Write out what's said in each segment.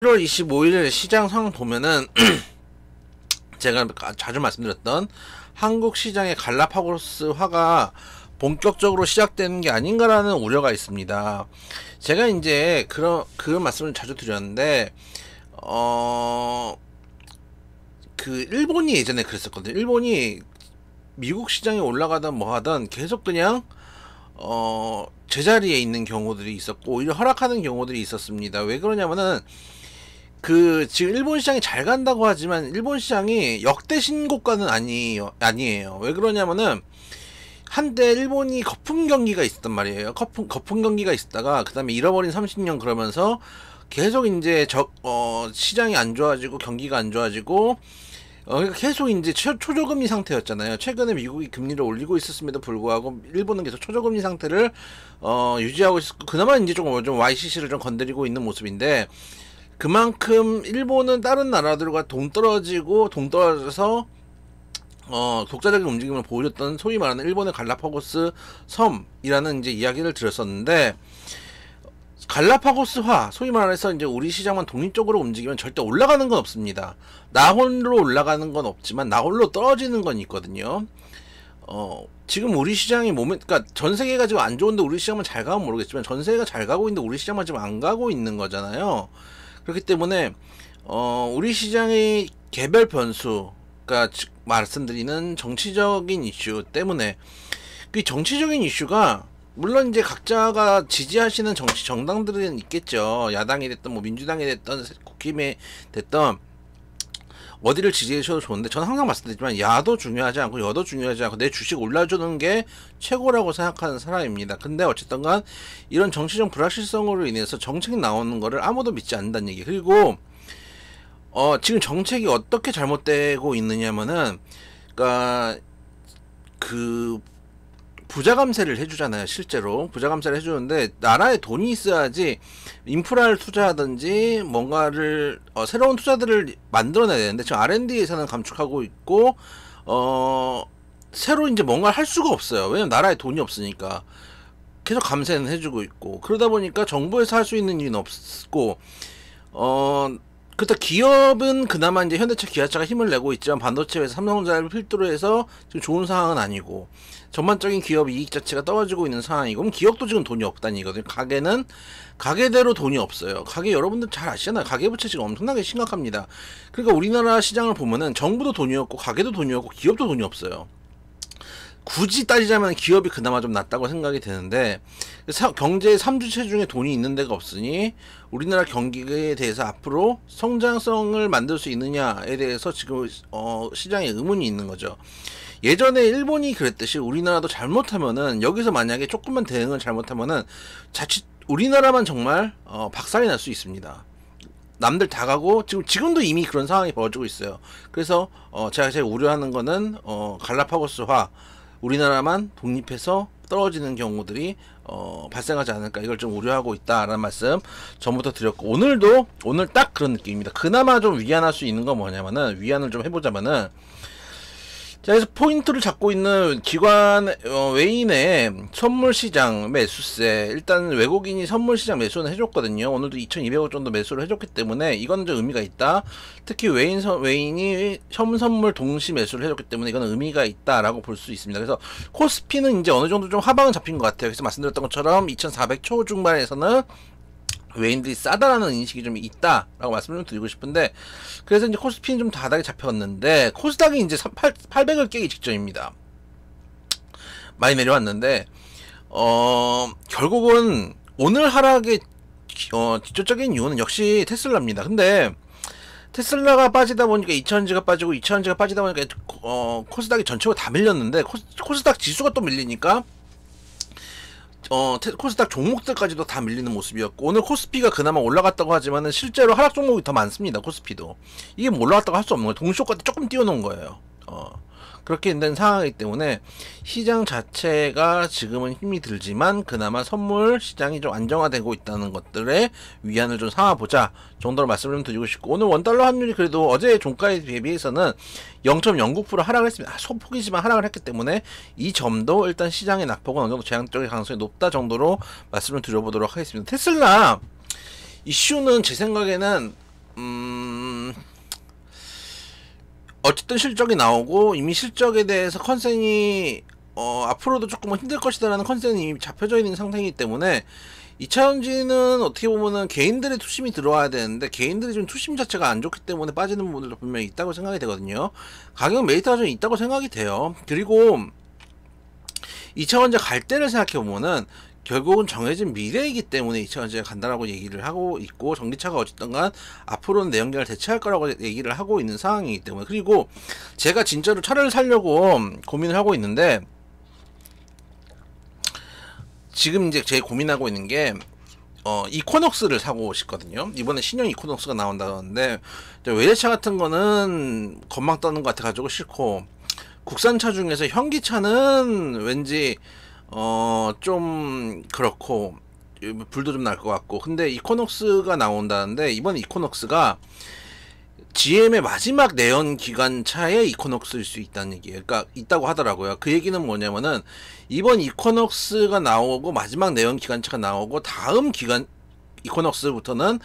1월 25일 시장 상황 보면은 제가 자주 말씀드렸던 한국 시장의 갈라파고스화가 본격적으로 시작되는 게 아닌가라는 우려가 있습니다. 제가 이제 그런 말씀을 자주 드렸는데 일본이 예전에 그랬었거든요. 일본이 미국 시장에 올라가든 뭐 하든 계속 그냥 제자리에 있는 경우들이 있었고 오히려 하락하는 경우들이 있었습니다. 왜 그러냐면은 지금 일본 시장이 잘 간다고 하지만 일본 시장이 역대 신고가는 아니에요. 왜 그러냐면은 한때 일본이 거품 경기가 있었단 말이에요. 거품 경기가 있다가 그 다음에 잃어버린 30년 그러면서 계속 이제 시장이 안 좋아지고 경기가 안 좋아지고 그러니까 계속 이제 초저금리 상태였잖아요. 최근에 미국이 금리를 올리고 있었음에도 불구하고 일본은 계속 초저금리 상태를 유지하고 있었고 그나마 이제 좀 YCC를 좀 건드리고 있는 모습인데 그만큼 일본은 다른 나라들과 동떨어져서 독자적인 움직임을 보여줬던 소위 말하는 일본의 갈라파고스 섬이라는 이제 이야기를 들었었는데 갈라파고스화 소위 말해서 이제 우리 시장만 독립적으로 움직이면 절대 올라가는 건 없습니다. 나 홀로 올라가는 건 없지만 나 홀로 떨어지는 건 있거든요. 지금 우리 시장이 그러니까 전 세계가 지금 안 좋은데 우리 시장만 잘 가면 모르겠지만 전 세계가 잘 가고 있는데 우리 시장만 지금 안 가고 있는 거잖아요. 그렇기 때문에 우리 시장의 개별 변수, 그러니까 말씀드리는 정치적인 이슈 때문에 그 정치적인 이슈가 물론 이제 각자가 지지하시는 정당들은 있겠죠. 야당이 됐든 뭐 민주당이 됐든 국힘이 됐든 어디를 지지하셔도 좋은데 저는 항상 말씀드리지만 야도 중요하지 않고 여도 중요하지 않고 내 주식 올려주는 게 최고라고 생각하는 사람입니다. 근데 어쨌든 간 이런 정치적 불확실성으로 인해서 정책이 나오는 거를 아무도 믿지 않는다는 얘기. 그리고 지금 정책이 어떻게 잘못되고 있느냐면은 그러니까 부자 감세를 해주잖아요. 실제로 부자 감세를 해주는데 나라에 돈이 있어야지 인프라를 투자하든지 뭔가를 새로운 투자들을 만들어내야 되는데 지금 R&D에서는 감축하고 있고 새로 이제 뭔가를 할 수가 없어요. 왜냐면 나라에 돈이 없으니까 계속 감세는 해주고 있고 그러다 보니까 정부에서 할 수 있는 일은 없고 그렇다 기업은 그나마 이제 현대차 기아차가 힘을 내고 있지만 반도체에서 삼성전자를 필두로 해서 지금 좋은 상황은 아니고 전반적인 기업 이익 자체가 떨어지고 있는 상황이고 그럼 기업도 지금 돈이 없다는 얘기거든요. 가게는 가게대로 돈이 없어요. 가게 여러분들 잘 아시잖아요. 가계부채 지금 엄청나게 심각합니다. 그러니까 우리나라 시장을 보면은 정부도 돈이 없고 가게도 돈이 없고 기업도 돈이 없어요. 굳이 따지자면 기업이 그나마 좀 낫다고 생각이 되는데 경제 3주체 중에 돈이 있는 데가 없으니 우리나라 경기에 대해서 앞으로 성장성을 만들 수 있느냐에 대해서 지금 시장에 의문이 있는 거죠. 예전에 일본이 그랬듯이 우리나라도 잘못하면은 여기서 만약에 조금만 대응을 잘못하면은 자칫 우리나라만 정말 박살이 날 수 있습니다. 남들 다 가고 지금도 이미 그런 상황이 벌어지고 있어요. 그래서 제가 제일 우려하는 거는 갈라파고스화 우리나라만 독립해서 떨어지는 경우들이 발생하지 않을까 이걸 좀 우려하고 있다라는 말씀 전부터 드렸고 오늘 딱 그런 느낌입니다. 그나마 좀 위안할 수 있는 건 뭐냐면은 위안을 좀 해보자면은 자, 그래서 포인트를 잡고 있는 기관 외인의 선물시장 매수세 일단 외국인이 선물시장 매수는 해줬거든요. 오늘도 2200억 정도 매수를 해줬기 때문에 이건 좀 의미가 있다. 특히 외인이 선물 동시 매수를 해줬기 때문에 이건 의미가 있다라고 볼 수 있습니다. 그래서 코스피는 이제 어느 정도 좀 하방은 잡힌 것 같아요. 그래서 말씀드렸던 것처럼 2400 초중반에서는 외인들이 싸다라는 인식이 좀 있다라고 말씀을 좀 드리고 싶은데 그래서 이제 코스피는 좀 바닥에 잡혔는데 코스닥이 이제 800을 깨기 직전입니다. 많이 내려왔는데 결국은 오늘 하락의 직접적인 이유는 역시 테슬라입니다. 근데 테슬라가 빠지다 보니까 2000지가 빠지고 2000지가 빠지다 보니까 코스닥이 전체가 다 밀렸는데 코스닥 지수가 또 밀리니까 코스닥 종목들까지도 다 밀리는 모습이었고 오늘 코스피가 그나마 올라갔다고 하지만은 실제로 하락 종목이 더 많습니다. 코스피도 이게 뭐 올라갔다고 할 수 없는 거예요. 동시효과 때 조금 띄워놓은 거예요. 그렇게 된 상황이기 때문에 시장 자체가 지금은 힘이 들지만 그나마 선물 시장이 좀 안정화되고 있다는 것들에 위안을 좀 삼아보자 정도로 말씀을 좀 드리고 싶고 오늘 원달러 환율이 그래도 어제 종가에 대비해서는 0.09% 하락을 했습니다. 소폭이지만 하락을 했기 때문에 이 점도 일단 시장의 낙폭은 어느 정도 제한적인 가능성이 높다 정도로 말씀을 드려보도록 하겠습니다. 테슬라 이슈는 제 생각에는 어쨌든 실적이 나오고 이미 실적에 대해서 컨센이 앞으로도 조금 힘들 것이다라는 컨센이 이미 잡혀져 있는 상태이기 때문에 2차전지는 어떻게 보면은 개인들의 투심이 들어와야 되는데 개인들이 좀 투심 자체가 안 좋기 때문에 빠지는 부분들도 분명히 있다고 생각이 되거든요. 가격 메리트가 좀 있다고 생각이 돼요. 그리고 2차전지 갈 때를 생각해 보면은 결국은 정해진 미래이기 때문에 2차전지가 간다라고 얘기를 하고 있고, 전기차가 어쨌든 간 앞으로는 내연기관을 대체할 거라고 얘기를 하고 있는 상황이기 때문에. 그리고 제가 진짜로 차를 사려고 고민을 하고 있는데, 지금 이제 제일 고민하고 있는 게 이코녹스를 사고 싶거든요. 이번에 신형 이코녹스가 나온다는데 외제차 같은 거는 건망 떠는 것 같아 가지고 싫고, 국산차 중에서 현기차는 왠지 좀 그렇고 불도 좀 날 것 같고. 근데 이코녹스가 나온다는데, 이번 이코녹스가 GM의 마지막 내연 기관차의 이코녹스일 수 있다는 얘기예요. 그러니까 있다고 하더라고요. 그 얘기는 뭐냐면은 이번 이코녹스가 나오고 마지막 내연 기관차가 나오고 다음 기관 이코녹스부터는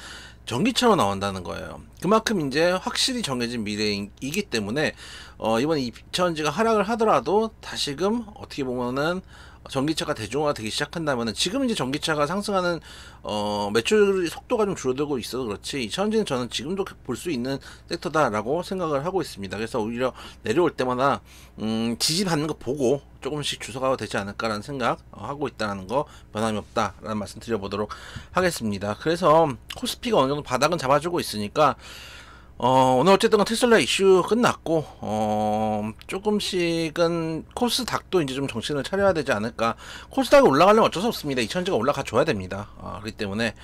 전기차로 나온다는 거예요. 그만큼 이제 확실히 정해진 미래이기 때문에 이번 2차전지가 하락을 하더라도 다시금 어떻게 보면은 전기차가 대중화가 되기 시작한다면은, 지금 이제 전기차가 상승하는 매출 속도가 좀 줄어들고 있어서 그렇지 2차전지는 저는 지금도 볼 수 있는 섹터다라고 생각을 하고 있습니다. 그래서 오히려 내려올 때마다 지지받는 거 보고 조금씩 주소가 되지 않을까라는 생각 하고 있다는 거 변함이 없다라는 말씀 드려보도록 하겠습니다. 그래서 코스피가 어느 정도 바닥은 잡아주고 있으니까 오늘 어쨌든 테슬라 이슈 끝났고 조금씩은 코스닥도 이제 좀 정신을 차려야 되지 않을까. 코스닥이 올라가려면 어쩔 수 없습니다. 2차전지가 올라가 줘야 됩니다. 그렇기 때문에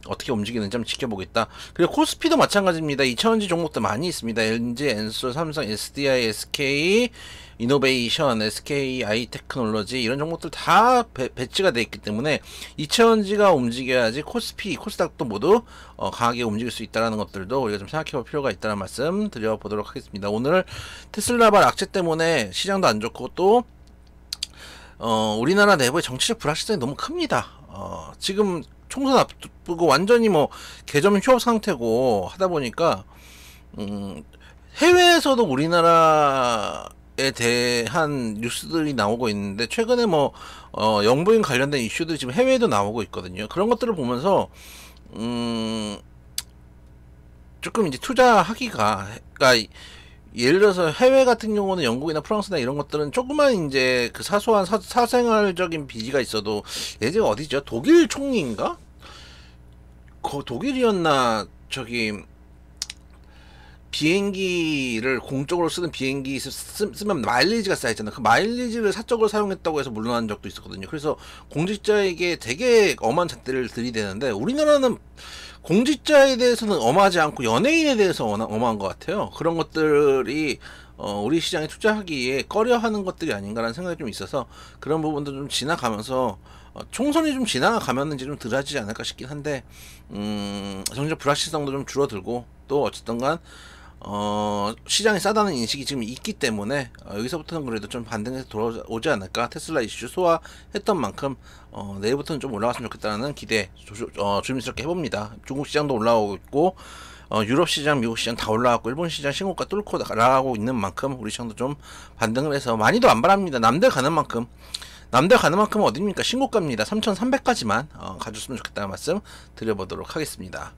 어떻게 움직이는지 한번 지켜보겠다. 그리고 코스피도 마찬가지입니다. 2차전지 종목도 많이 있습니다. LG, 엔솔, 삼성, SDI, SK 이노베이션, SK 아이테크놀로지 이런 종목들 다 배치가 되어 있기 때문에 2차전지가 움직여야지 코스피, 코스닥도 모두 강하게 움직일 수 있다는 것들도 우리가 좀 생각해 볼 필요가 있다는 말씀 드려보도록 하겠습니다. 오늘 테슬라발 악재 때문에 시장도 안 좋고, 또 우리나라 내부의 정치적 불확실성이 너무 큽니다. 지금 총선 앞두고 완전히 뭐 개점 휴업 상태고 하다 보니까 해외에서도 우리나라에 대한 뉴스들이 나오고 있는데, 최근에 뭐 영부인 관련된 이슈들이 지금 해외에도 나오고 있거든요. 그런 것들을 보면서 조금 이제 투자하기가, 그러니까 예를 들어서 해외 같은 경우는 영국이나 프랑스나 이런 것들은 조그만 이제 그 사소한 사생활적인 비리가 있어도, 예전에 어디죠? 독일 총리인가? 독일이었나? 저기 비행기를 공적으로 쓰는 비행기 쓰면 마일리지가 쌓이잖아. 그 마일리지를 사적으로 사용했다고 해서 물러난 적도 있었거든요. 그래서 공직자에게 되게 엄한 잣대를 들이대는데, 우리나라는 공직자에 대해서는 엄하지 않고 연예인에 대해서 엄한 것 같아요. 그런 것들이 우리 시장에 투자하기에 꺼려하는 것들이 아닌가라는 생각이 좀 있어서, 그런 부분도 좀 지나가면서 총선이 좀 지나가면 이제 좀 덜하지 않을까 싶긴 한데, 정치적 불확실성도 좀 줄어들고, 또 어쨌든 간 시장이 싸다는 인식이 지금 있기 때문에 여기서부터는 그래도 좀 반등해서 돌아오지 않을까. 테슬라 이슈 소화했던 만큼 내일부터는 좀 올라갔으면 좋겠다는 기대 조심스럽게 해봅니다. 중국 시장도 올라오고 있고, 유럽 시장, 미국 시장 다 올라왔고, 일본 시장 신고가 뚫고 나가고 있는 만큼 우리 시장도 좀 반등을 해서, 많이도 안 바랍니다. 남들 가는 만큼은 어딥니까? 신고가입니다. 3,300까지만 가줬으면 좋겠다는 말씀 드려보도록 하겠습니다.